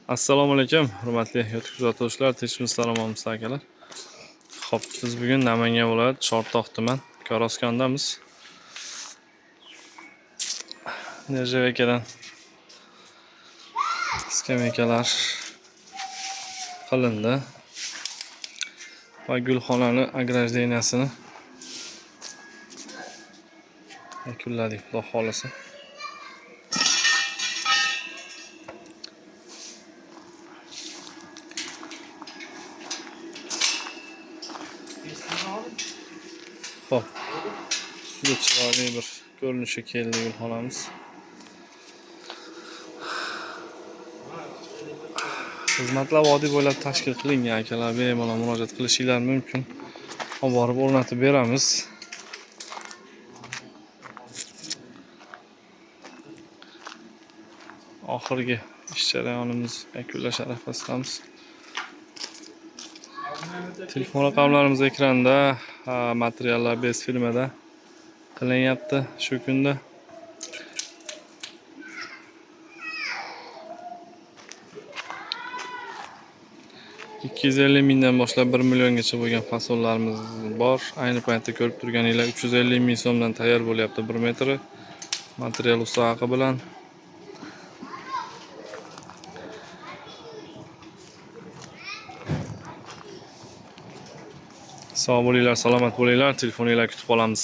Assalomu alaykum, hurmatli YouTube kuzatuvchilar, tinchmi salomonmiz akalar. Xo'p, biz bugun Namangan viloyat Chortoq tuman Ko'roskondamiz. Nержавейкаdan skameykalar qilindi va gulxonani agrajdeniyasini yakunladik, xudo xolasa. Xo'p, juda chiroyli bir ko'rinishga keldi gulxonamiz. Xizmatlar vodiy bo'ylab tashkil qilingan akalar, bemalol murojaat qilishingiz mumkin. Olib borib o'rnatib beramiz. Oxirgi ish jarayonimiz yakunlash arafasidamiz. Telefon raqamlarimiz ekranda, materiallar bez firmada qilinyapti shu kunda. $250 mingdan boshlab 1 milliongacha bo'lgan fasonlarimiz bor. Ayni paytda ko'rib turganinglar 350 ming so'mdan tayyor bo'lyapti 1 metri. Material usta haqi bilan. Sog' bo'linglar, salomat bo'linglar. Telefoninglar kutib qolamiz.